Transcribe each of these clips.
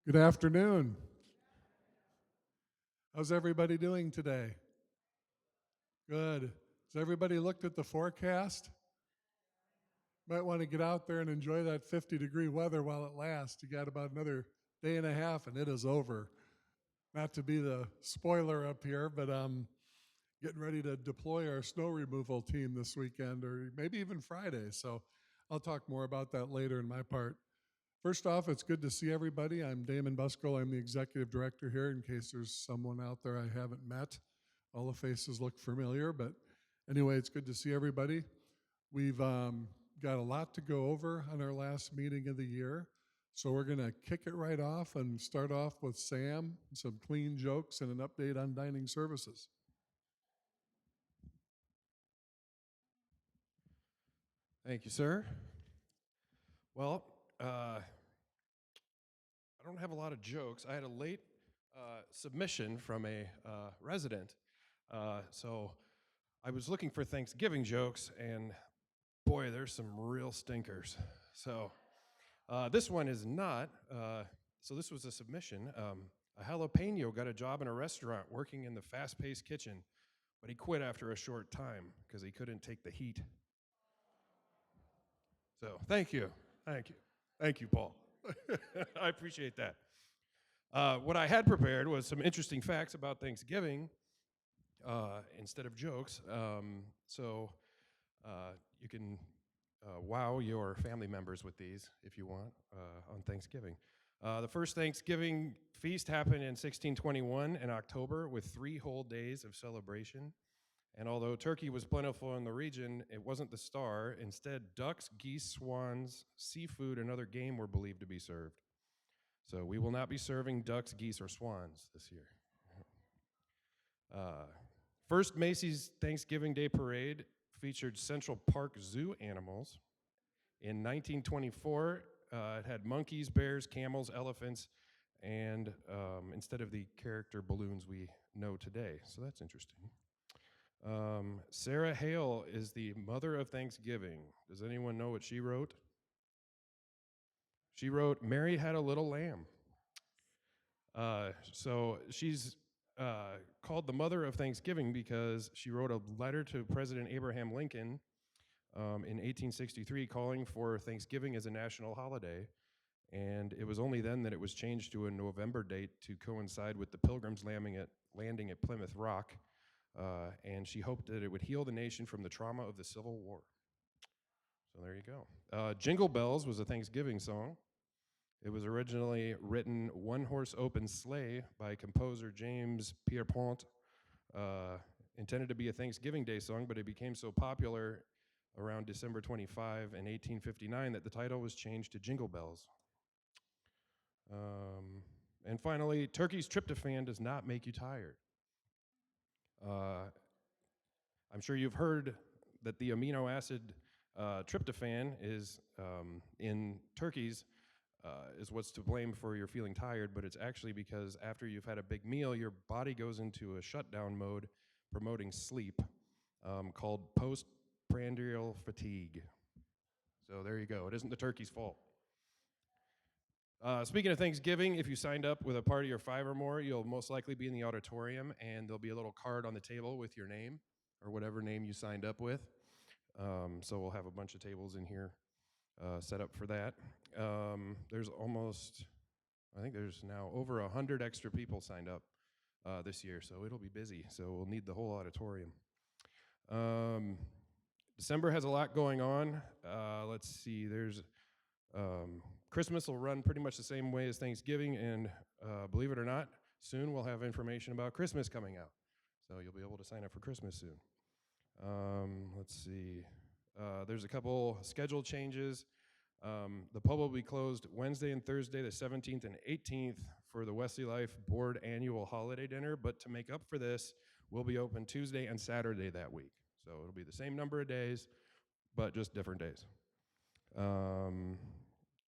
Good afternoon. How's everybody doing today? Good. Has everybody looked at the forecast? Might want to get out there and enjoy that 50-degree weather while it lasts. You got about another day and a half and it is over. Not to be the spoiler up here, but getting ready to deploy our snow removal team this weekend or maybe even Friday. So I'll talk more about that later in my part. First off, it's good to see everybody. I'm Damon Buskell. I'm the executive director here in case there's someone out there I haven't met. All the faces look familiar, but anyway, it's good to see everybody. We've got a lot to go over on our last meeting of the year. So we're going to kick it right off and start off with Sam, some clean jokes, and an update on dining services. Thank you, sir. Well, I don't have a lot of jokes. I had a late submission from a resident. So I was looking for Thanksgiving jokes, and boy, there's some real stinkers. So this one is not. So this was a submission. A jalapeno got a job in a restaurant working in the fast-paced kitchen, but he quit after a short time because he couldn't take the heat. So thank you. Thank you, Paul. I appreciate that. What I had prepared was some interesting facts about Thanksgiving instead of jokes. So you can wow your family members with these if you want on Thanksgiving. The first Thanksgiving feast happened in 1621 in October with 3 whole days of celebration. And although turkey was plentiful in the region, it wasn't the star. Instead, ducks, geese, swans, seafood, and other game were believed to be served. So we will not be serving ducks, geese, or swans this year. First Macy's Thanksgiving Day Parade featured Central Park Zoo animals. In 1924, it had monkeys, bears, camels, elephants, and instead of the character balloons we know today. So that's interesting. Sarah Hale is the mother of Thanksgiving. Does anyone know what she wrote? She wrote, "Mary Had a Little Lamb." So she's called the mother of Thanksgiving because she wrote a letter to President Abraham Lincoln in 1863 calling for Thanksgiving as a national holiday. And it was only then that it was changed to a November date to coincide with the Pilgrims landing at Plymouth Rock. And she hoped that it would heal the nation from the trauma of the Civil War. So there you go. Jingle Bells was a Thanksgiving song. It was originally written One Horse Open Sleigh by composer James Pierpont. Intended to be a Thanksgiving Day song, but it became so popular around December 25 in 1859 that the title was changed to Jingle Bells. And finally, turkey's tryptophan does not make you tired. I'm sure you've heard that the amino acid tryptophan is in turkeys is what's to blame for your feeling tired, but it's actually because after you've had a big meal, your body goes into a shutdown mode promoting sleep called postprandial fatigue. So there you go. It isn't the turkey's fault. Speaking of Thanksgiving, if you signed up with a party of 5 or more, you'll most likely be in the auditorium, and there'll be a little card on the table with your name or whatever name you signed up with. So we'll have a bunch of tables in here set up for that. There's I think there's now over 100 extra people signed up this year, so it'll be busy. So we'll need the whole auditorium. December has a lot going on. Let's see, there's Christmas will run pretty much the same way as Thanksgiving, and believe it or not, soon we'll have information about Christmas coming out. So you'll be able to sign up for Christmas soon. Let's see. There's a couple schedule changes. The pub will be closed Wednesday and Thursday, the 17th and 18th, for the Wesley Life Board annual holiday dinner. But to make up for this, we'll be open Tuesday and Saturday that week. So it'll be the same number of days, but just different days.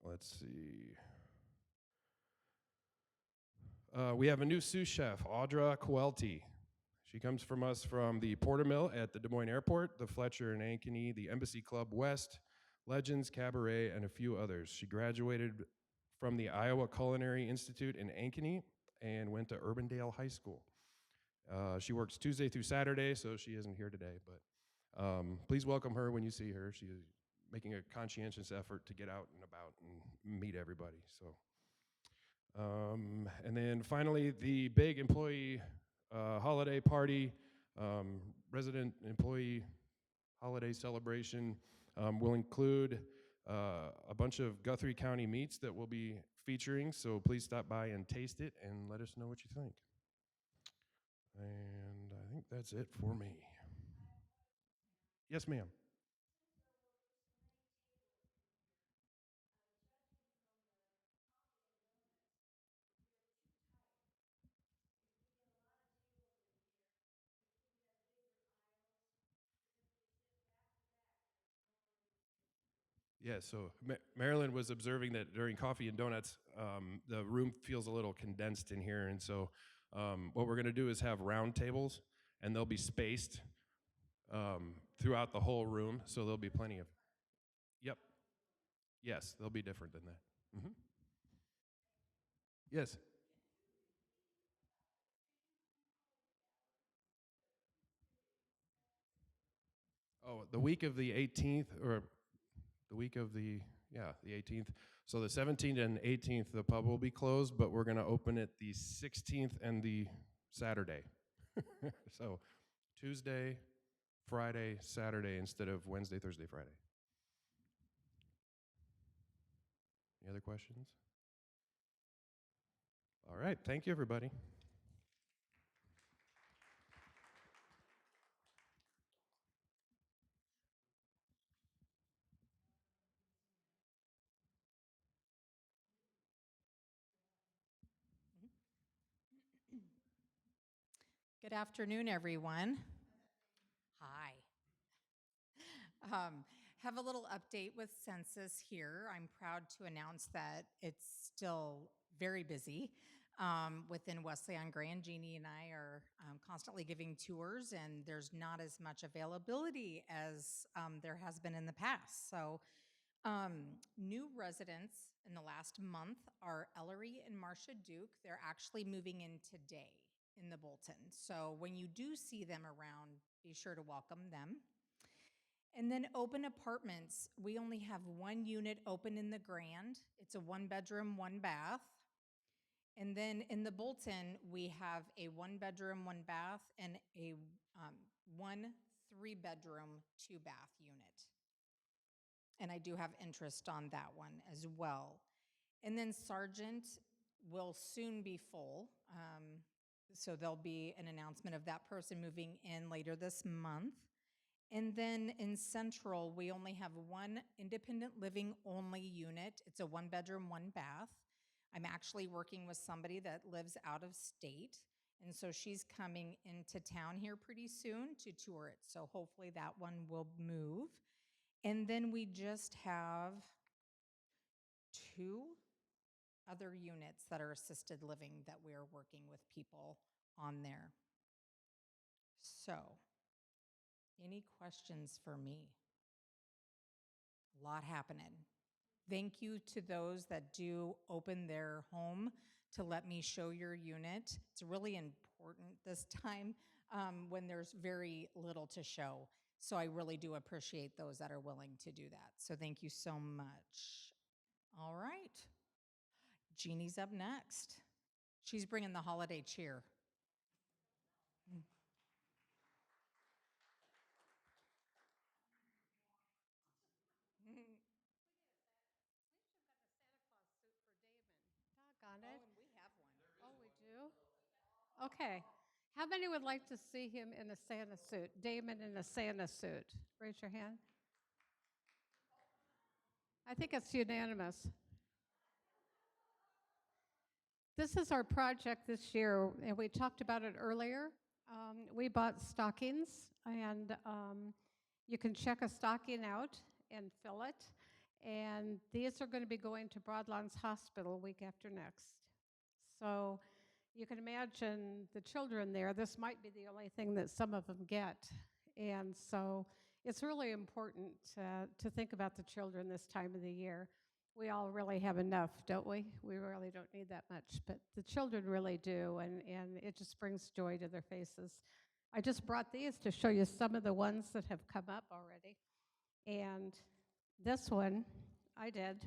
Let's see. We have a new sous chef, Audra Coelty. She comes from us from the Portermill at the Des Moines Airport, the Fletcher and Ankeny, the Embassy Club West, Legends, Cabaret, and a few others. She graduated from the Iowa Culinary Institute in Ankeny and went to Urbandale High School. She works Tuesday through Saturday, so she isn't here today, but please welcome her when you see her. She is making a conscientious effort to get out and about and meet everybody. So, and then finally, the big employee holiday party, resident employee holiday celebration will include a bunch of Guthrie County meats that we'll be featuring, so please stop by and taste it and let us know what you think. And I think that's it for me. Yes, ma'am. Yeah, so Marilyn was observing that during coffee and donuts, the room feels a little condensed in here, and so what we're going to do is have round tables, and they'll be spaced throughout the whole room, so there'll be plenty of. Yep. Yes, they'll be different than that. Yes. Oh, the week of the 18th, or the week of the, yeah, the 18th. So the 17th and 18th, the pub will be closed, but we're going to open it the 16th and the Saturday. So Tuesday, Friday, Saturday instead of Wednesday, Thursday, Friday. Any other questions? All right, thank you, everybody. Good afternoon, everyone. Hi. Have a little update with census here. I'm proud to announce that it's still very busy within Wesleyan Gray, and Jeannie and I are constantly giving tours, and there's not as much availability as there has been in the past. So new residents in the last month are Ellery and Marcia Duke. They're actually moving in today in the Bolton. So when you do see them around, be sure to welcome them. And then open apartments. We only have one unit open in the Grand. It's a 1-bedroom, 1-bath. And then in the Bolton, we have a 1-bedroom, 1-bath, and a 1 3-bedroom, 2-bath unit. And I do have interest on that one as well. And then Sargent will soon be full. So there'll be an announcement of that person moving in later this month. And then in Central, we only have one independent living only unit. It's a 1-bedroom, 1-bath. I'm actually working with somebody that lives out of state. And so she's coming into town here pretty soon to tour it. So hopefully that one will move. And then we just have 2 other units that are assisted living that we are working with people on there. So, any questions for me? A lot happening. Thank you to those that do open their home to let me show your unit. It's really important this time when there's very little to show. So I really do appreciate those that are willing to do that. So thank you so much. All right. Jeannie's up next. She's bringing the holiday cheer. Doggone it. And we have one. Oh, we do? Okay. How many would like to see him in a Santa suit? Damon in a Santa suit. Raise your hand. I think it's unanimous. This is our project this year, and we talked about it earlier. We bought stockings, and you can check a stocking out and fill it. And these are going to be going to Broadlands Hospital week after next. So you can imagine the children there. This might be the only thing that some of them get. And so it's really important to think about the children this time of the year. we all really have enough, don't we? We really don't need that much, but the children really do, and it just brings joy to their faces. I just brought these to show you some of the ones that have come up already. And this one I did,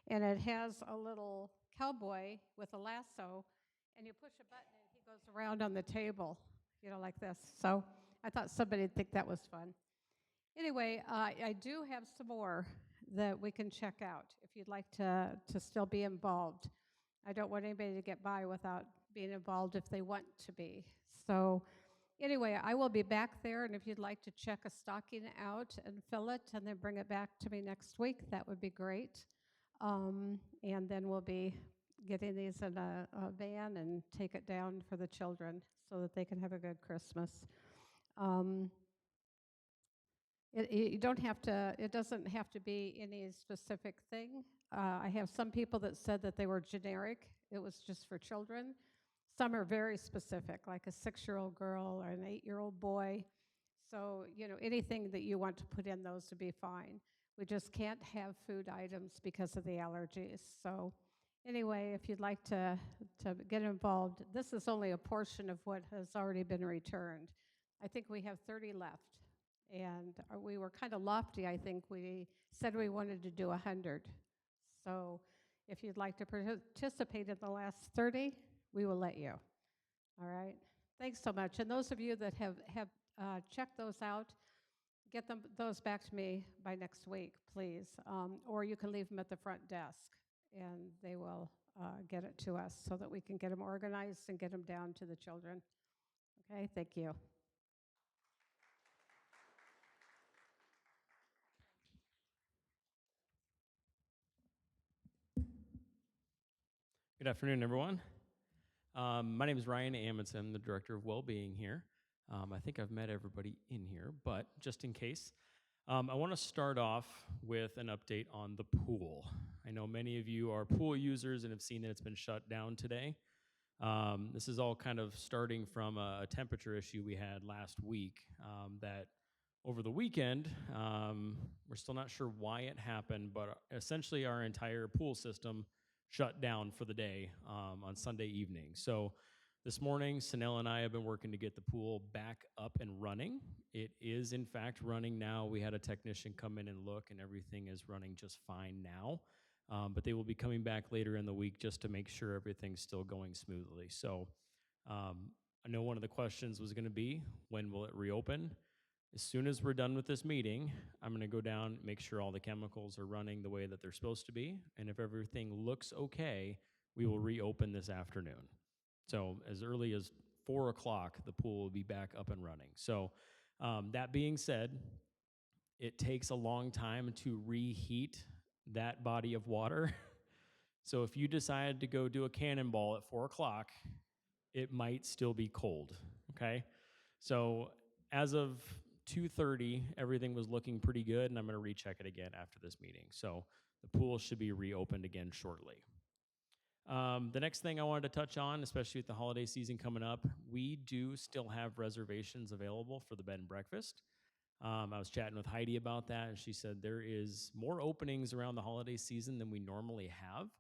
and it has a little cowboy with a lasso, and you push a button and he goes around on the table, like this. So I thought somebody would think that was fun. Anyway, I do have some more that we can check out if you'd like to still be involved. I don't want anybody to get by without being involved if they want to be. So anyway, I will be back there, and if you'd like to check a stocking out and fill it and then bring it back to me next week, that would be great. And then we'll be getting these in a van and take it down for the children so that they can have a good Christmas. You don't have to, it doesn't have to be any specific thing. I have some people that said that they were generic. It was just for children. Some are very specific, like a 6-year-old girl or an 8-year-old boy. So, anything that you want to put in those would be fine. We just can't have food items because of the allergies. So anyway, if you'd like to get involved, this is only a portion of what has already been returned. I think we have 30 left. And we were kind of lofty, I think. We said we wanted to do 100. So if you'd like to participate in the last 30, we will let you. All right? Thanks so much. And those of you that have checked those out, get those back to me by next week, please. Or you can leave them at the front desk, and they will get it to us so that we can get them organized and get them down to the children. Okay? Thank you. Good afternoon, everyone. My name is Ryan Amundsen. I'm the Director of Wellbeing here. I think I've met everybody in here, but just in case, I want to start off with an update on the pool. I know many of you are pool users and have seen that it's been shut down today. This is all kind of starting from a temperature issue we had last week that over the weekend, we're still not sure why it happened, but essentially our entire pool system shut down for the day on Sunday evening. So this morning, Sanel and I have been working to get the pool back up and running. It is, in fact, running now. We had a technician come in and look, and everything is running just fine now. But they will be coming back later in the week just to make sure everything's still going smoothly. So I know one of the questions was going to be, when will it reopen? As soon as we're done with this meeting, I'm going to go down, make sure all the chemicals are running the way that they're supposed to be, and if everything looks okay, we will reopen this afternoon. So as early as 4 o'clock, the pool will be back up and running. So that being said, it takes a long time to reheat that body of water. So if you decide to go do a cannonball at 4 o'clock, it might still be cold, okay? So as of 2:30, everything was looking pretty good, and I'm going to recheck it again after this meeting. So the pool should be reopened again shortly. The next thing I wanted to touch on, especially with the holiday season coming up, we do still have reservations available for the bed and breakfast. I was chatting with Heidi about that, and she said there is more openings around the holiday season than we normally have.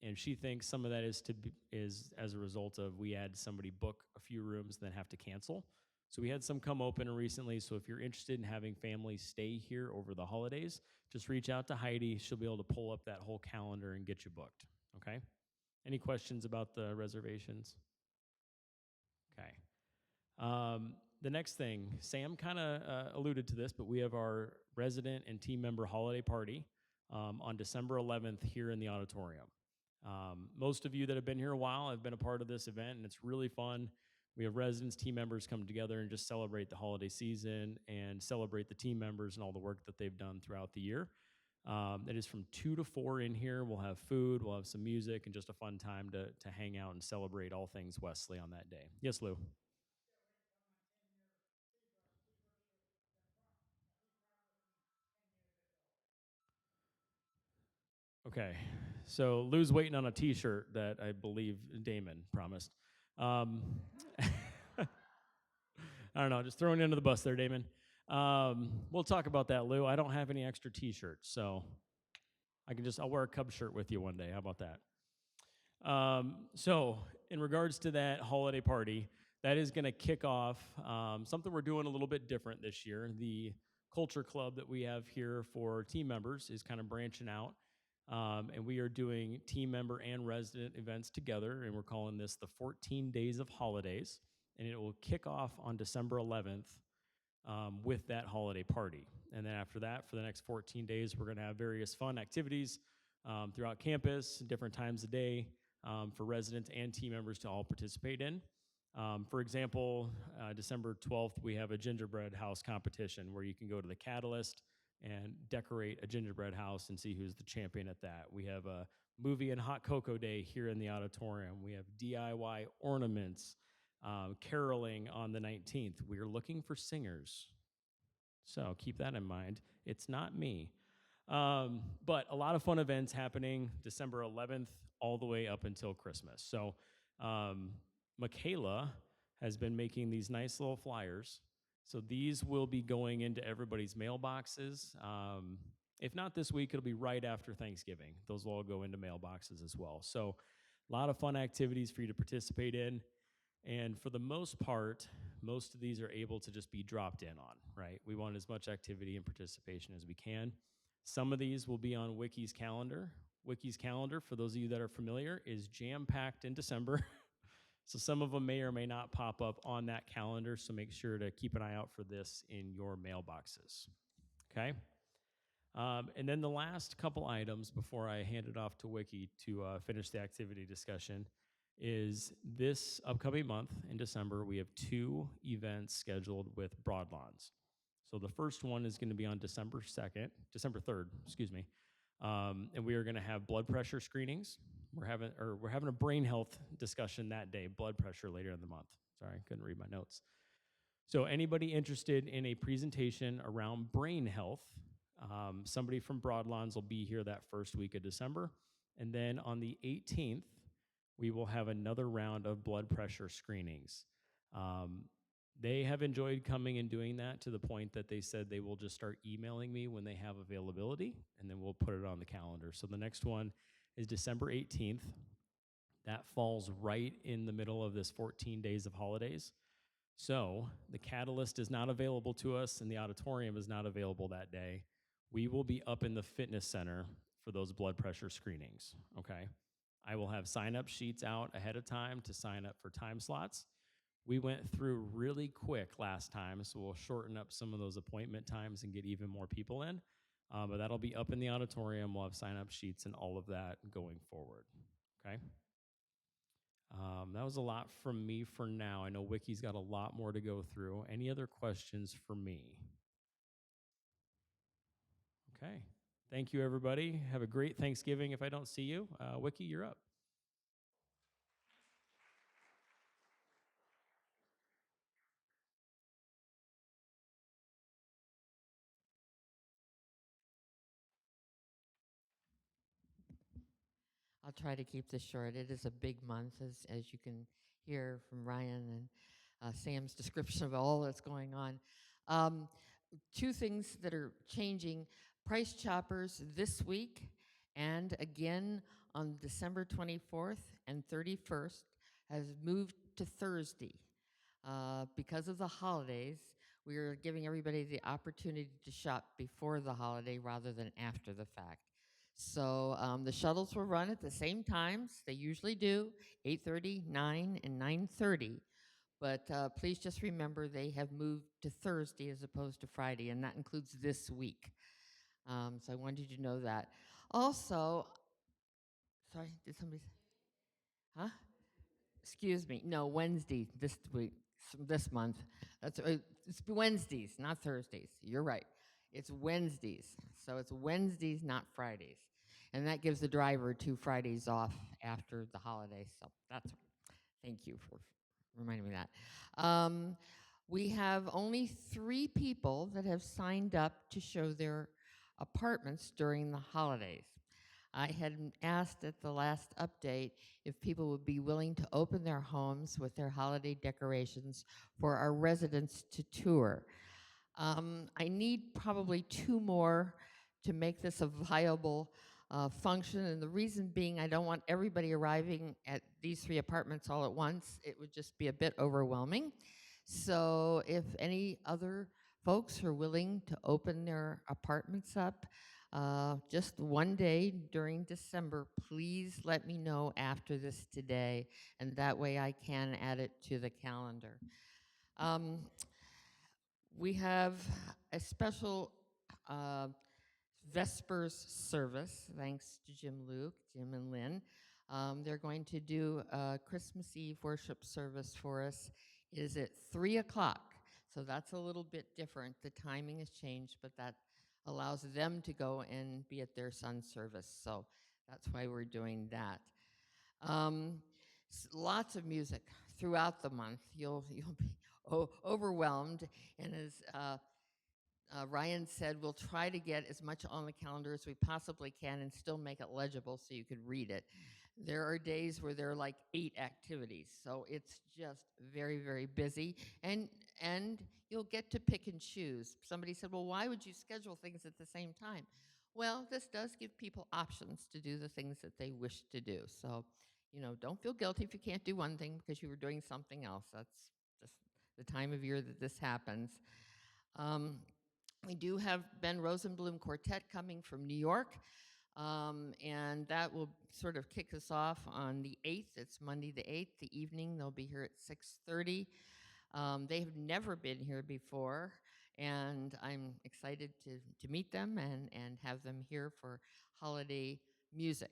And she thinks some of that is as a result of we had somebody book a few rooms and then have to cancel. So we had some come open recently, so if you're interested in having families stay here over the holidays, just reach out to Heidi. She'll be able to pull up that whole calendar and get you booked, okay? Any questions about the reservations? Okay. The next thing, Sam kind of alluded to this, but we have our resident and team member holiday party on December 11th here in the auditorium. Most of you that have been here a while have been a part of this event, and it's really fun. We have residents, team members come together and just celebrate the holiday season and celebrate the team members and all the work that they've done throughout the year. It is from 2 to 4 in here. We'll have food, we'll have some music, and just a fun time to hang out and celebrate all things Wesley on that day. Yes, Lou? Okay, so Lou's waiting on a T-shirt that I believe Damon promised. I don't know, just throwing you under the bus there, Damon. We'll talk about that, Lou. I don't have any extra T-shirts, so I'll wear a Cubs shirt with you one day. How about that? So, in regards to that holiday party, that is going to kick off something we're doing a little bit different this year. The culture club that we have here for team members is kind of branching out, and we are doing team member and resident events together, and we're calling this the 14 Days of Holidays, and it will kick off on December 11th with that holiday party. And then after that, for the next 14 days, we're going to have various fun activities throughout campus, different times of day for residents and team members to all participate in. For example, December 12th, we have a gingerbread house competition where you can go to the Catalyst and decorate a gingerbread house and see who's the champion at that. We have a movie and hot cocoa day here in the auditorium. We have DIY ornaments, caroling on the 19th. We are looking for singers, so keep that in mind. It's not me. But a lot of fun events happening December 11th all the way up until Christmas. So Michaela has been making these nice little flyers. So these will be going into everybody's mailboxes. If not this week, it'll be right after Thanksgiving. Those will all go into mailboxes as well. So a lot of fun activities for you to participate in. And for the most part, most of these are able to just be dropped in on, right? We want as much activity and participation as we can. Some of these will be on Wiki's calendar. Wiki's calendar, for those of you that are familiar, is jam-packed in December. So some of them may or may not pop up on that calendar, so make sure to keep an eye out for this in your mailboxes, okay? And then the last couple items before I hand it off to Wiki to finish the activity discussion is this upcoming month in December, we have 2 events scheduled with Broadlawns. So the first one is going to be on December 3rd, excuse me. And we are going to have blood pressure screenings. We're having a brain health discussion that day, blood pressure later in the month. Sorry, I couldn't read my notes. So anybody interested in a presentation around brain health, somebody from Broadlawns will be here that first week of December. And then on the 18th, we will have another round of blood pressure screenings. They have enjoyed coming and doing that to the point that they said they will just start emailing me when they have availability, and then we'll put it on the calendar. So the next one is December 18th. That falls right in the middle of this 14 days of holidays. So the Catalyst is not available to us, and the auditorium is not available that day. We will be up in the fitness center for those blood pressure screenings, okay? I will have sign-up sheets out ahead of time to sign up for time slots. We went through really quick last time, so we'll shorten up some of those appointment times and get even more people in. But that'll be up in the auditorium. We'll have sign-up sheets and all of that going forward, okay? That was a lot from me for now. I know Wiki's got a lot more to go through. Any other questions for me? Okay. Thank you, everybody. Have a great Thanksgiving if I don't see you. Wiki, you're up. I'll try to keep this short. It is a big month, as you can hear from Ryan and Sam's description of all that's going on. 2 things that are changing. Price Choppers this week and again on December 24th and 31st has moved to Thursday. Because of the holidays, we are giving everybody the opportunity to shop before the holiday rather than after the fact. So the shuttles will run at the same times they usually do, 8:30, 9, and 9:30. But please just remember they have moved to Thursday as opposed to Friday, and that includes this week. So I wanted you to know that. Also, sorry, did somebody say? Huh? Excuse me. No, Wednesday this week, this month. That's it's Wednesdays, not Thursdays. You're right. It's Wednesdays. So it's Wednesdays, not Fridays. And that gives the driver 2 Fridays off after the holiday. So that's, thank you for reminding me of that. We have only 3 people that have signed up to show their apartments during the holidays. I had asked at the last update if people would be willing to open their homes with their holiday decorations for our residents to tour. I need probably 2 more to make this a viable function, and the reason being I don't want everybody arriving at these 3 apartments all at once. It would just be a bit overwhelming. So if any other folks are willing to open their apartments up just one day during December, please let me know after this today, and that way I can add it to the calendar. Um, we have a special Vespers service, thanks to Jim and Lynn. They're going to do a Christmas Eve worship service for us. It is at 3 o'clock, so that's a little bit different. The timing has changed, but that allows them to go and be at their son's service, so that's why we're doing that. Lots of music throughout the month. You'll be overwhelmed, and as Ryan said, we'll try to get as much on the calendar as we possibly can and still make it legible so you could read it. There are days where there are like 8 activities, so it's just very, very busy, and you'll get to pick and choose. Somebody said, well, why would you schedule things at the same time? Well, this does give people options to do the things that they wish to do. So, don't feel guilty if you can't do one thing because you were doing something else. That's just the time of year that this happens. We do have Ben Rosenblum Quartet coming from New York, and that will sort of kick us off on the 8th. It's Monday the 8th, the evening. They'll be here at 6:30. They have never been here before, and I'm excited to meet them and have them here for holiday music.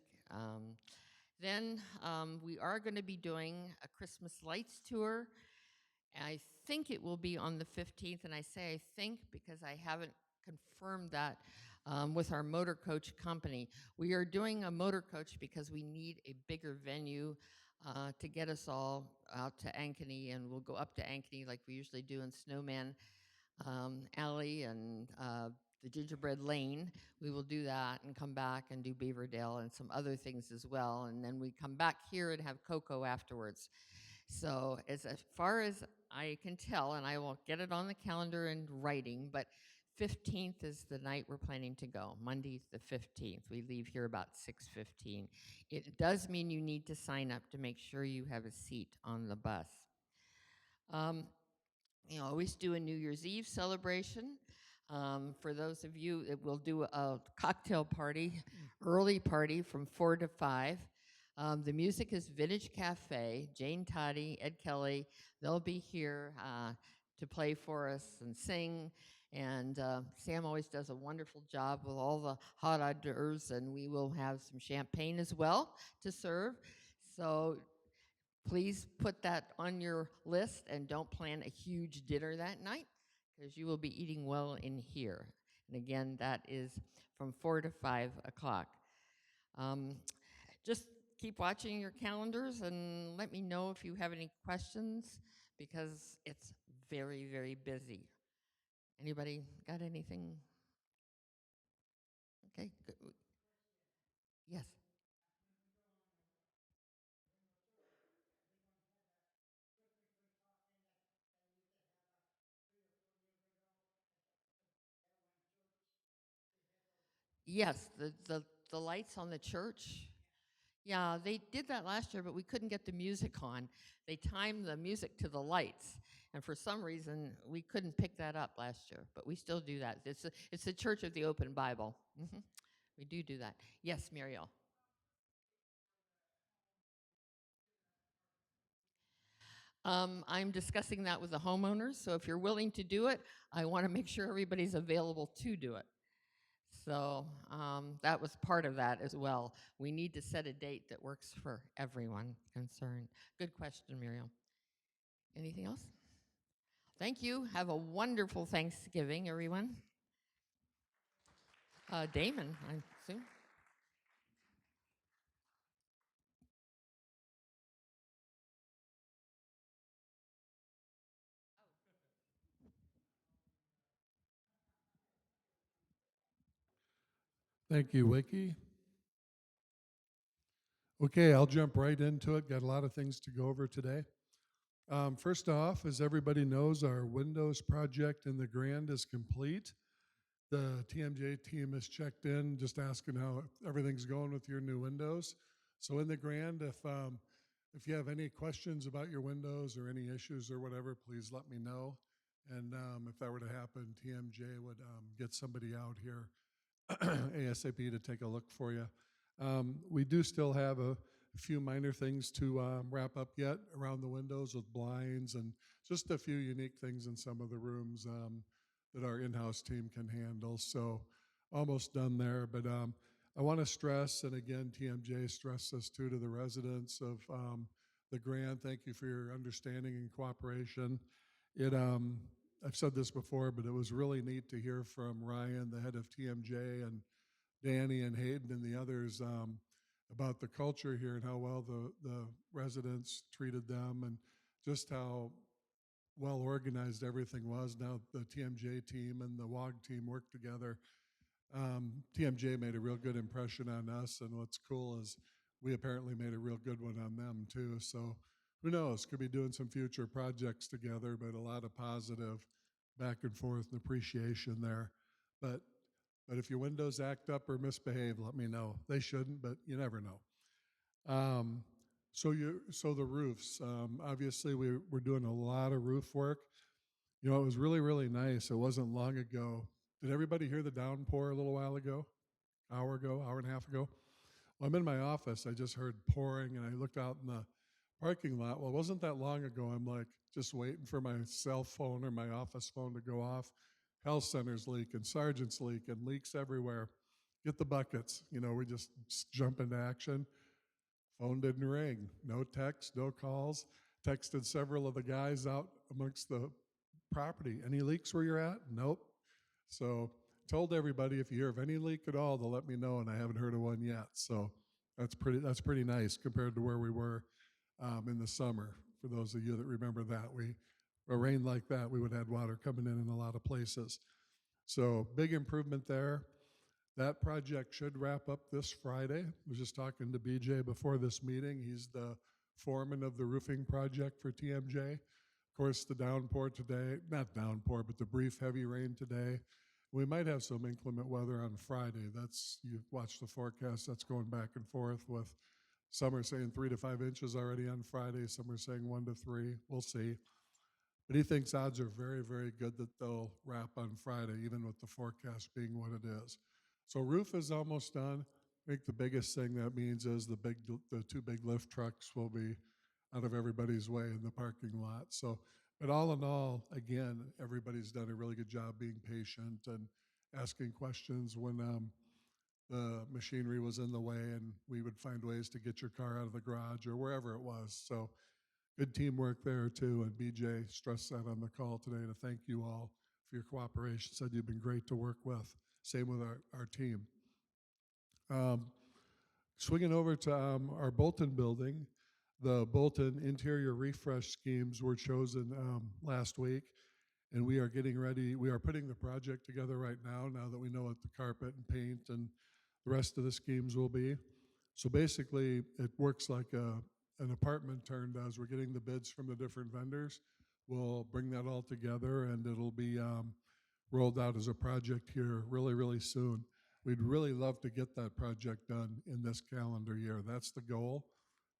Then we are going to be doing a Christmas Lights tour. I think it will be on the 15th, and I say I think because I haven't confirmed that with our motor coach company. We are doing a motor coach because we need a bigger venue to get us all out to Ankeny, and we'll go up to Ankeny like we usually do in Snowman Alley and the Gingerbread Lane. We will do that and come back and do Beaverdale and some other things as well, and then we come back here and have cocoa afterwards. So as far as I can tell, and I will get it on the calendar in writing, but 15th is the night we're planning to go, Monday the 15th. We leave here about 6:15. It does mean you need to sign up to make sure you have a seat on the bus. Always do a New Year's Eve celebration. For those of you, we'll do a cocktail party, early party from 4 to 5. The music is Vintage Cafe. Jane Toddy, Ed Kelly, they'll be here to play for us and sing. And Sam always does a wonderful job with all the hot hors d'oeuvres, and we will have some champagne as well to serve. So please put that on your list and don't plan a huge dinner that night because you will be eating well in here. And again, that is from 4 to 5 o'clock. Just keep watching your calendars and let me know if you have any questions because it's very, very busy. Anybody got anything? Okay, good. Yes. Yes, the lights on the church. Yeah, they did that last year, but we couldn't get the music on. They timed the music to the lights, and for some reason, we couldn't pick that up last year, but we still do that. It's the Church of the Open Bible. We do that. Yes, Muriel. I'm discussing that with the homeowners, so if you're willing to do it, I want to make sure everybody's available to do it. So that was part of that as well. We need to set a date that works for everyone concerned. Good question, Muriel. Anything else? Thank you. Have a wonderful Thanksgiving, everyone. Damon, I assume. Thank you, Wiki. Okay, I'll jump right into it. Got a lot of things to go over today. First off, as everybody knows, our Windows project in the Grand is complete. The TMJ team has checked in, just asking how everything's going with your new windows. So in the grand, if you have any questions about your windows or any issues or whatever, please let me know. And if that were to happen, TMJ would get somebody out here ASAP to take a look for you. We do still have a few minor things to wrap up yet around the windows with blinds and just a few unique things in some of the rooms that our in-house team can handle. So almost done there, but I want to stress, and again, TMJ stressed this too to the residents of the grant. Thank you for your understanding and cooperation. I've said this before, but it was really neat to hear from Ryan, the head of TMJ, and Danny and Hayden and the others about the culture here and how well the residents treated them and just how well organized everything was. Now the TMJ team and the WOG team work together. TMJ made a real good impression on us, and what's cool is we apparently made a real good one on them too. So who knows? Could be doing some future projects together, but a lot of positive back and forth and appreciation there. But if your windows act up or misbehave, let me know. They shouldn't, but you never know. So the roofs. Obviously, we're doing a lot of roof work. You know, it was really, really nice. It wasn't long ago. Did everybody hear the downpour a little while ago? Hour and a half ago? Well, I'm in my office. I just heard pouring, and I looked out in the parking lot. Well, it wasn't that long ago. I'm like just waiting for my cell phone or my office phone to go off. Health centers leak and sergeants leak and leaks everywhere. Get the buckets. You know, we just jump into action. Phone didn't ring. No text, no calls. Texted several of the guys out amongst the property. Any leaks where you're at? Nope. So told everybody if you hear of any leak at all, to let me know, and I haven't heard of one yet. So that's pretty nice compared to where we were in the summer. For those of you that remember that, a rain like that, we would have had water coming in a lot of places. So big improvement there. That project should wrap up this Friday. I was just talking to BJ before this meeting. He's the foreman of the roofing project for TMJ. Of course, the downpour today, not downpour, but the brief heavy rain today. We might have some inclement weather on Friday. You've watched the forecast, that's going back and forth with some are saying 3 to 5 inches already on Friday. Some are saying 1 to 3. We'll see. But he thinks odds are very, very good that they'll wrap on Friday, even with the forecast being what it is. So roof is almost done. I think the biggest thing that means is the 2 big lift trucks will be out of everybody's way in the parking lot. So, but all in all, again, everybody's done a really good job being patient and asking questions when the machinery was in the way, and we would find ways to get your car out of the garage or wherever it was. So good teamwork there too. And BJ stressed that on the call today to thank you all for your cooperation. Said you've been great to work with. Same with our team. Swinging over to our Bolton building, the Bolton interior refresh schemes were chosen last week, and we are getting ready. We are putting the project together right now that we know what the carpet and paint and the rest of the schemes will be. So basically, it works like an apartment turn does. We're getting the bids from the different vendors. We'll bring that all together, and it'll be rolled out as a project here really, really soon. We'd really love to get that project done in this calendar year. That's the goal.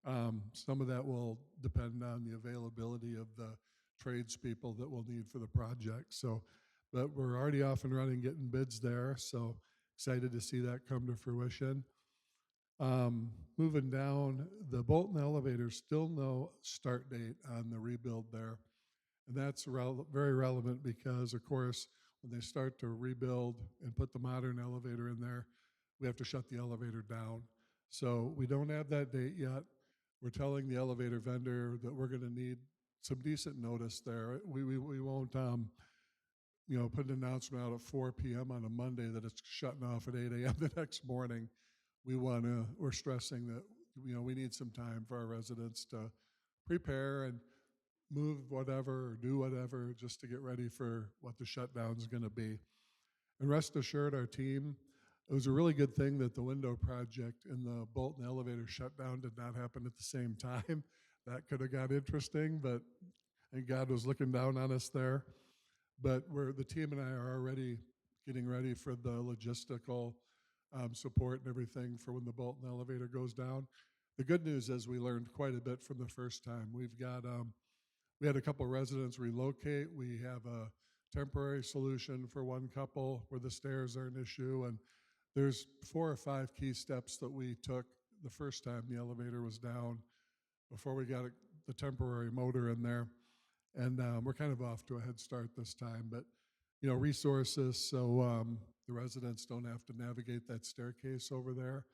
Some of that will depend on the availability of the tradespeople that we'll need for the project. So, but we're already off and running, getting bids there. So excited to see that come to fruition. Moving down, the Bolton elevator, still no start date on the rebuild there. And that's very relevant because, of course, when they start to rebuild and put the modern elevator in there, we have to shut the elevator down. So we don't have that date yet. We're telling the elevator vendor that we're going to need some decent notice there. We won't put an announcement out at 4 p.m. on a Monday that it's shutting off at 8 a.m. the next morning. We're stressing that we need some time for our residents to prepare and move whatever or do whatever just to get ready for what the shutdown is going to be. And rest assured, our team, it was a really good thing that the window project and the Bolton elevator shutdown did not happen at the same time. That could have got interesting, but I think God was looking down on us there. But the team and I are already getting ready for the logistical support and everything for when the Bolton elevator goes down. The good news is we learned quite a bit from the first time. We had a couple residents relocate. We have a temporary solution for one couple where the stairs are an issue, and there's 4 or 5 key steps that we took the first time the elevator was down before we got the temporary motor in there. And we're kind of off to a head start this time, but resources so the residents don't have to navigate that staircase over there.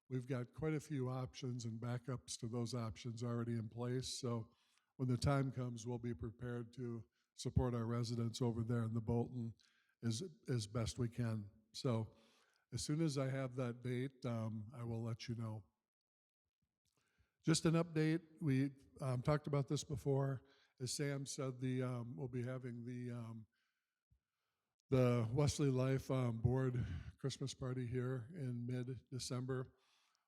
We've got quite a few options and backups to those options already in place. So when the time comes, we'll be prepared to support our residents over there in the Bolton as best we can. So as soon as I have that date, I will let you know. Just an update, we talked about this before. As Sam said, we'll be having the Wesley Life Board Christmas party here in mid-December.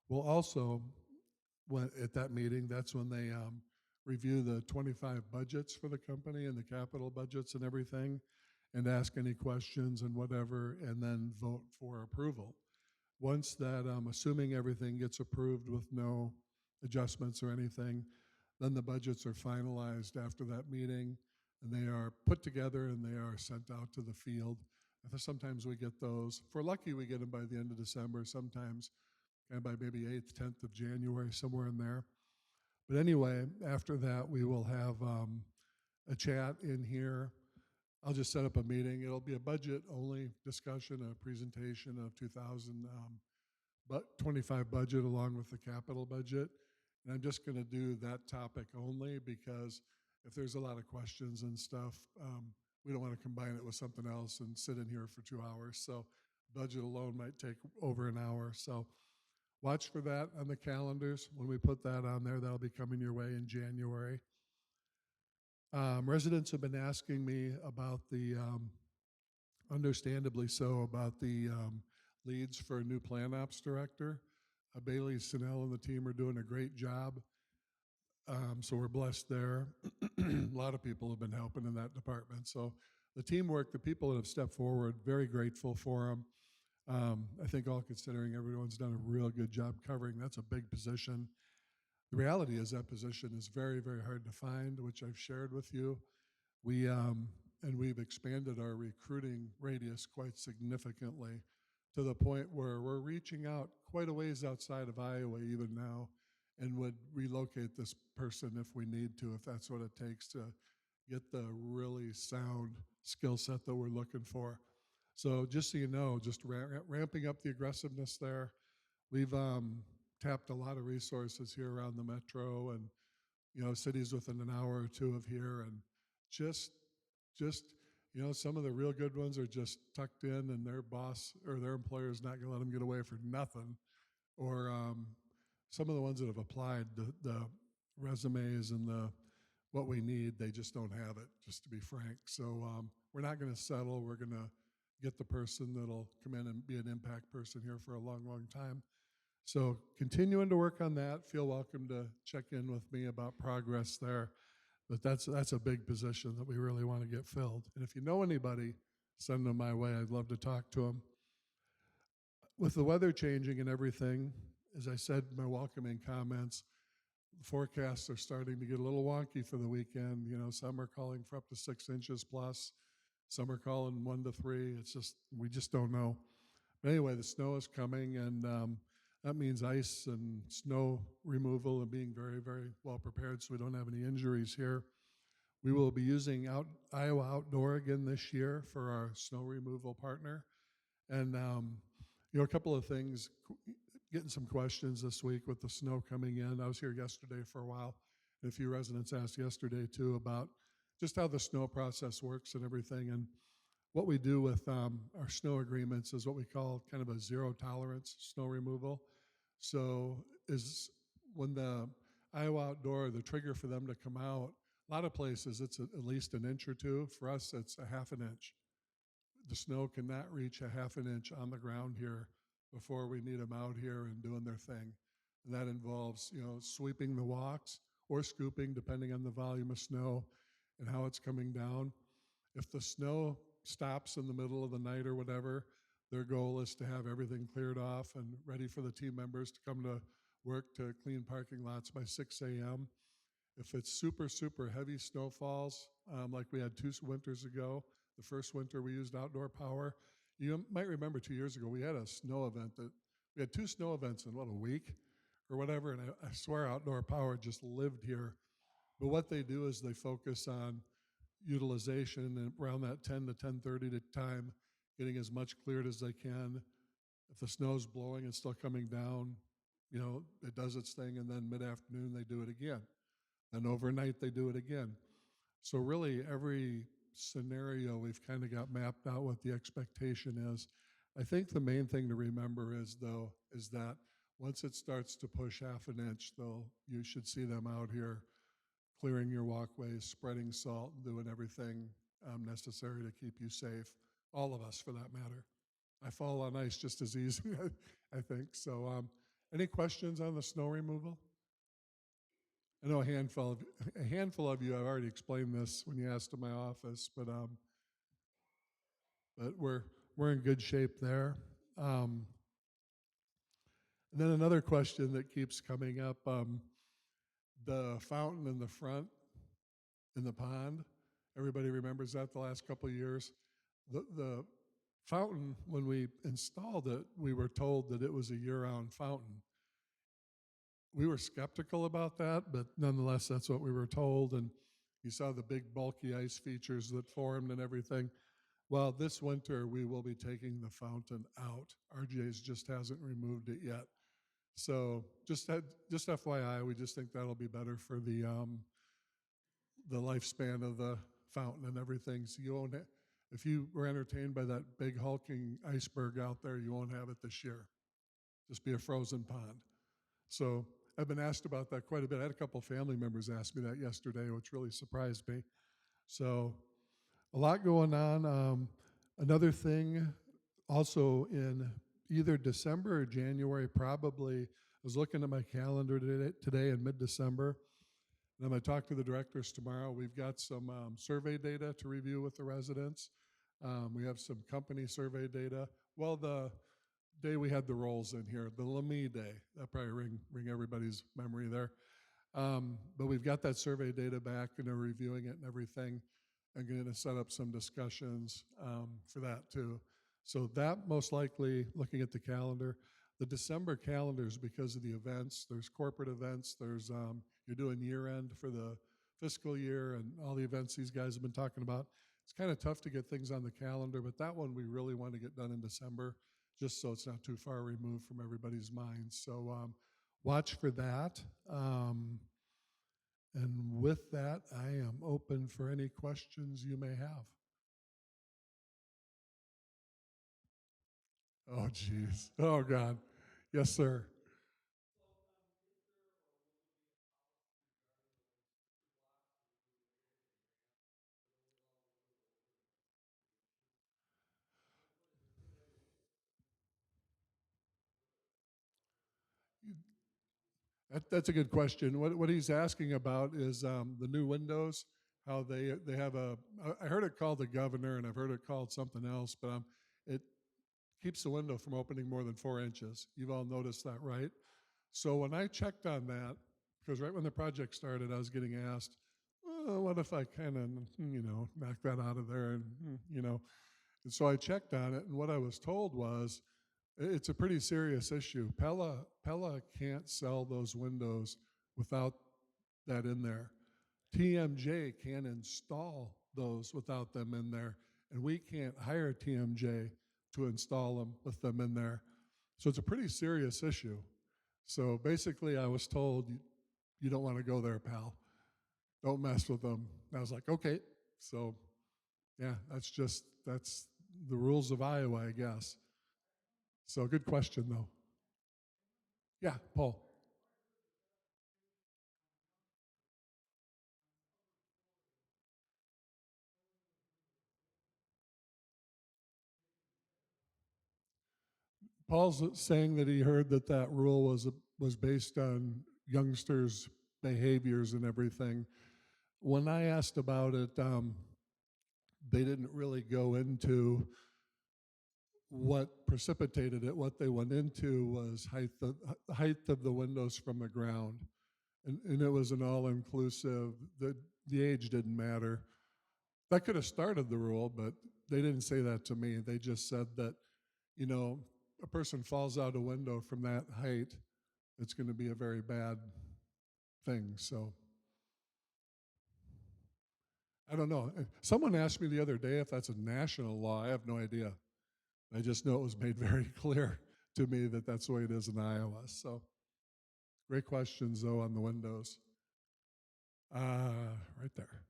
We'll also, at that meeting, that's when they review the 25 budgets for the company and the capital budgets and everything, and ask any questions and whatever, and then vote for approval. Once that, assuming everything gets approved with no adjustments or anything, then the budgets are finalized after that meeting, and they are put together and they are sent out to the field. Sometimes we get those. If we're lucky, we get them by the end of December, sometimes by maybe 8th, 10th of January, somewhere in there. But anyway, after that, we will have a chat in here. I'll just set up a meeting. It'll be a budget-only discussion, a presentation of 2025 budget along with the capital budget. And I'm just going to do that topic only because if there's a lot of questions and stuff, we don't want to combine it with something else and sit in here for 2 hours. So budget alone might take over an hour. So watch for that on the calendars. When we put that on there, that'll be coming your way in January. Residents have been asking me about the, understandably so, about the leads for a new plan ops director. Bailey Sinnell and the team are doing a great job. So we're blessed there. A lot of people have been helping in that department. So the teamwork, the people that have stepped forward, very grateful for them. I think all considering, everyone's done a real good job covering. That's a big position. The reality is that position is very, very hard to find, which I've shared with you. We've expanded our recruiting radius quite significantly to the point where we're reaching out quite a ways outside of Iowa even now, and would relocate this person if we need to, if that's what it takes to get the really sound skill set that we're looking for. So just so you know, just ramping up the aggressiveness there. We've tapped a lot of resources here around the metro and cities within an hour or two of here, and just some of the real good ones are just tucked in, and their boss or their employer is not going to let them get away for nothing. Or some of the ones that have applied, the resumes and what we need, they just don't have it, just to be frank. So we're not going to settle. We're going to get the person that'll come in and be an impact person here for a long, long time. So continuing to work on that. Feel welcome to check in with me about progress there. But that's a big position that we really want to get filled. And if you know anybody, send them my way. I'd love to talk to them. With the weather changing and everything, as I said in my welcoming comments, the forecasts are starting to get a little wonky for the weekend. Some are calling for up to 6 inches plus. Some are calling 1 to 3. We just don't know. But anyway, the snow is coming, and that means ice and snow removal and being very, very well prepared so we don't have any injuries here. We will be using Iowa Outdoor again this year for our snow removal partner. And, a couple of things, getting some questions this week with the snow coming in. I was here yesterday for a while, and a few residents asked yesterday too about just how the snow process works and everything. And what we do with our snow agreements is what we call kind of a zero tolerance snow removal. So is when the Iowa Outdoor, the trigger for them to come out, a lot of places it's at least an inch or 2. For us, it's a half an inch. The snow cannot reach a half an inch on the ground here before we need them out here and doing their thing. And that involves, sweeping the walks or scooping, depending on the volume of snow and how it's coming down. If the snow stops in the middle of the night or whatever, their goal is to have everything cleared off and ready for the team members to come to work to clean parking lots by 6 a.m. If it's super, super heavy snowfalls, like we had 2 winters ago, the first winter we used outdoor power. You might remember 2 years ago, we had a snow event we had 2 snow events in a week or whatever, and I swear outdoor power just lived here. But what they do is they focus on utilization and around that 10 to 10:30 to time, getting as much cleared as they can. If the snow's blowing and still coming down, it does its thing, and then mid-afternoon they do it again. And overnight they do it again. So really every scenario we've kind of got mapped out what the expectation is. I think the main thing to remember is that once it starts to push half an inch, though, you should see them out here clearing your walkways, spreading salt, and doing everything necessary to keep you safe. All of us, for that matter. I fall on ice just as easy, I think. So any questions on the snow removal? I know a handful of you, I've already explained this when you asked in my office, but we're in good shape there. And then another question that keeps coming up, the fountain in the front in the pond. Everybody remembers that the last couple of years. The fountain, when we installed it, we were told that it was a year-round fountain. We were skeptical about that, but nonetheless, that's what we were told. And you saw the big bulky ice features that formed and everything. Well, this winter, we will be taking the fountain out. RJ's just hasn't removed it yet. So just FYI, we just think that'll be better for the lifespan of the fountain and everything. So you won't if you were entertained by that big hulking iceberg out there, you won't have it this year. Just be a frozen pond. So I've been asked about that quite a bit. I had a couple of family members ask me that yesterday, which really surprised me. So a lot going on. Another thing, also in either December or January, probably, I was looking at my calendar today in mid-December, and I'm going to talk to the directors tomorrow. We've got some survey data to review with the residents. We have some company survey data. Well, the day we had the rolls in here, the LeMay Day, that probably ring everybody's memory there. But we've got that survey data back and they're reviewing it and everything. I'm going to set up some discussions for that too. So that most likely, looking at the calendar, the December calendars, because of the events, there's corporate events, there's you're doing year end for the fiscal year and all the events these guys have been talking about. It's kind of tough to get things on the calendar, but that one we really want to get done in December, just so it's not too far removed from everybody's minds. So watch for that. And with that, I am open for any questions you may have. Oh, geez. Oh, God. Yes, sir. That's a good question. What he's asking about is the new windows, how they have I heard it called the governor, and I've heard it called something else, but it keeps the window from opening more than 4 inches. You've all noticed that, right? So when I checked on that, because right when the project started, I was getting asked, oh, what if I kind of, knock that out of there, and so I checked on it, and what I was told was, it's a pretty serious issue. Pella can't sell those windows without that in there. TMJ can install those without them in there, and we can't hire TMJ to install them with them in there. So it's a pretty serious issue. So basically, I was told, you don't want to go there, pal. Don't mess with them. And I was like, okay. So yeah, that's the rules of Iowa, I guess. So good question, though. Yeah, Paul. Paul's saying that he heard that rule was based on youngsters' behaviors and everything. When I asked about it, they didn't really go into what precipitated it. What they went into was height of the windows from the ground. And it was an all-inclusive, the age didn't matter. That could have started the rule, but they didn't say that to me. They just said that, you know, a person falls out a window from that height, it's going to be a very bad thing. So I don't know. Someone asked me the other day if that's a national law. I have no idea. I just know it was made very clear to me that that's the way it is in Iowa. So great questions, though, on the windows. Right there.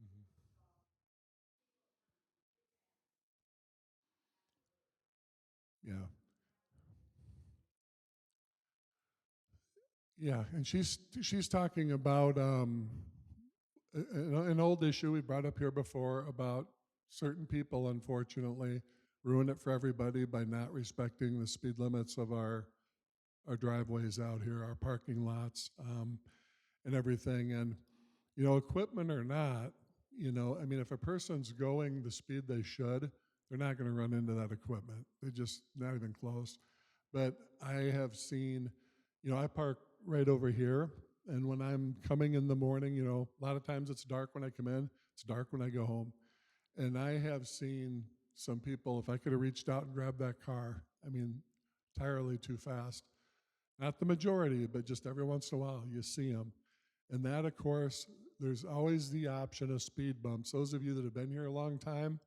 Mhm. Yeah. Yeah, and she's talking about an old issue we brought up here before about certain people, unfortunately, ruin it for everybody by not respecting the speed limits of our driveways out here, our parking lots, and everything. And you know, equipment or not, you know, I mean, if a person's going the speed they should, they're not going to run into that equipment. They just not even close. But I have seen, you know, I park right over here, and when I'm coming in the morning, you know, a lot of times it's dark when I come in, it's dark when I go home. And I have seen some people, if I could have reached out and grabbed that car, I mean, entirely too fast. Not the majority, but just every once in a while you see them. And that, of course, there's always the option of speed bumps. Those of you that have been here a long time,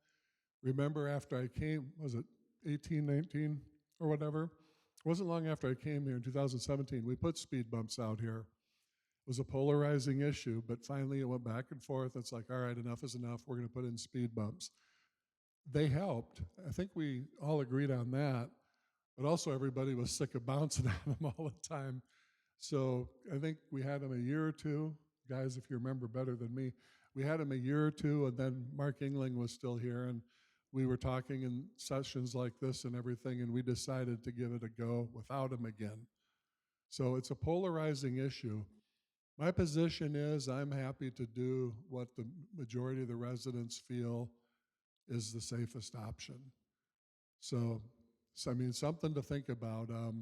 remember after I came, was it 18, 19 or whatever? It wasn't long after I came here in 2017, we put speed bumps out here. It was a polarizing issue, but finally it went back and forth. It's like, all right, enough is enough. We're going to put in speed bumps. They helped. I think we all agreed on that, but also everybody was sick of bouncing on them all the time. So I think we had them a year or two. Guys, if you remember better than me, we had them a year or two, and then Mark Engling was still here, and we were talking in sessions like this and everything, and we decided to give it a go without him again. So it's a polarizing issue. My position is I'm happy to do what the majority of the residents feel is the safest option. So I mean, something to think about. A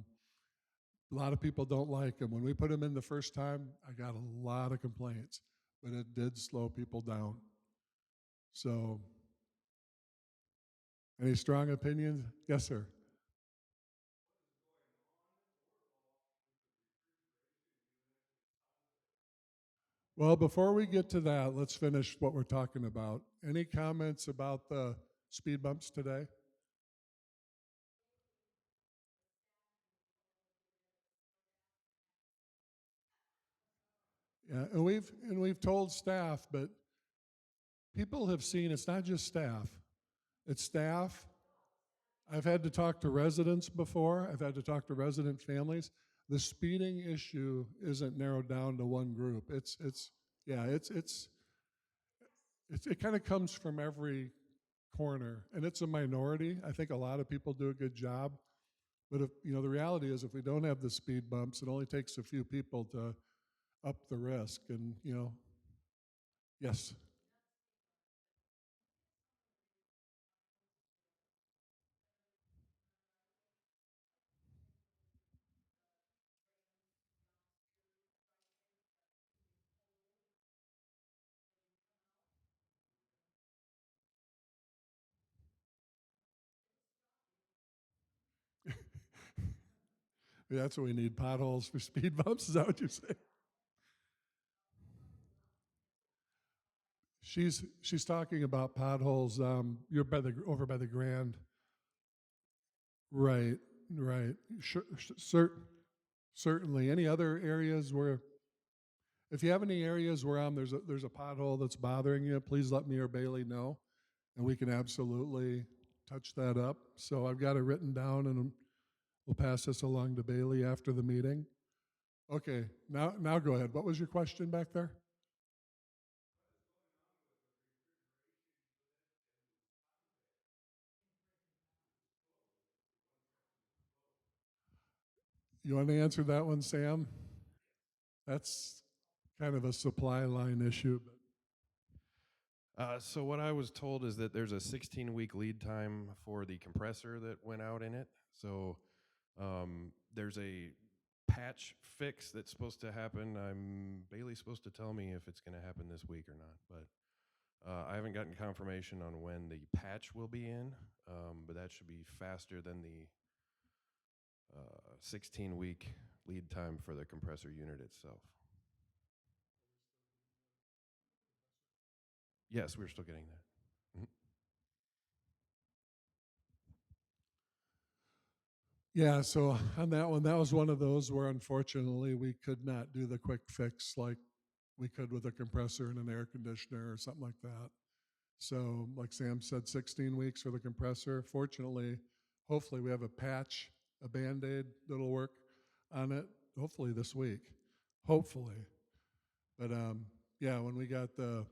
lot of people don't like them. When we put them in the first time, I got a lot of complaints, but it did slow people down. So, any strong opinions? Yes, sir. Well, before we get to that, let's finish what we're talking about. Any comments about the speed bumps today? Yeah, and we've told staff, but people have seen it's not just staff. It's staff. I've had to talk to residents before. I've had to talk to resident families. The speeding issue isn't narrowed down to one group. It kind of comes from every corner, and it's a minority. I think a lot of people do a good job, but if you know, the reality is, if we don't have the speed bumps, it only takes a few people to up the risk. And you know, yes. That's what we need, potholes for speed bumps. Is that what you're saying? She's talking about potholes. You're by the over by the Grand. Right, right. Certainly. Any other areas where, if you have any areas where there's a pothole that's bothering you, please let me or Bailey know, and we can absolutely touch that up. So I've got it written down, and we'll pass this along to Bailey after the meeting. Okay, now go ahead. What was your question back there? You want to answer that one, Sam? That's kind of a supply line issue, but So what I was told is that there's a 16-week lead time for the compressor that went out in it. So there's a patch fix that's supposed to happen. Bailey's supposed to tell me if it's going to happen this week or not, but I haven't gotten confirmation on when the patch will be in. But that should be faster than the 16-week lead time for the compressor unit itself. Yes, we're still getting that. yeah, so on that one, that was one of those where unfortunately we could not do the quick fix like we could with a compressor and an air conditioner or something like that. So, like Sam said, 16 weeks for the compressor. Fortunately, hopefully, we have a patch, a band aid that'll work on it, hopefully this week. Hopefully. But yeah, when we got the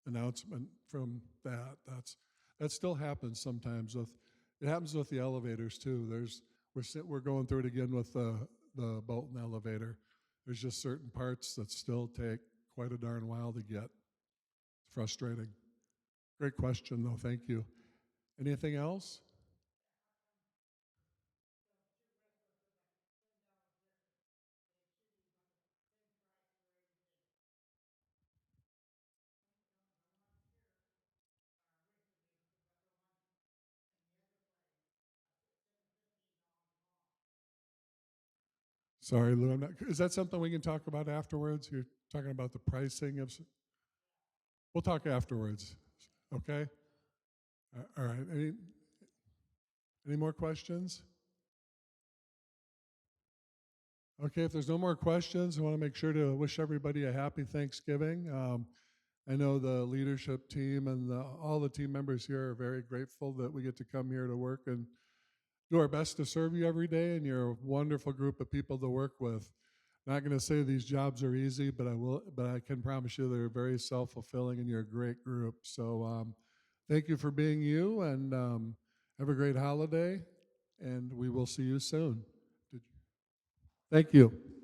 announcement from that still happens sometimes it happens with the elevators too. We're going through it again with the Bolton elevator. There's just certain parts that still take quite a darn while to get. It's frustrating. Great question, though. Thank you. Anything else? Sorry, Lou. I'm not. Is that something we can talk about afterwards? You're talking about the pricing of. We'll talk afterwards. Okay. All right. Any more questions? Okay. If there's no more questions, I want to make sure to wish everybody a happy Thanksgiving. I know the leadership team and all the team members here are very grateful that we get to come here to work and do our best to serve you every day, and you're a wonderful group of people to work with. Not going to say these jobs are easy, but I can promise you they're very self-fulfilling, and you're a great group. So thank you for being you, and have a great holiday, and we will see you soon. Thank you.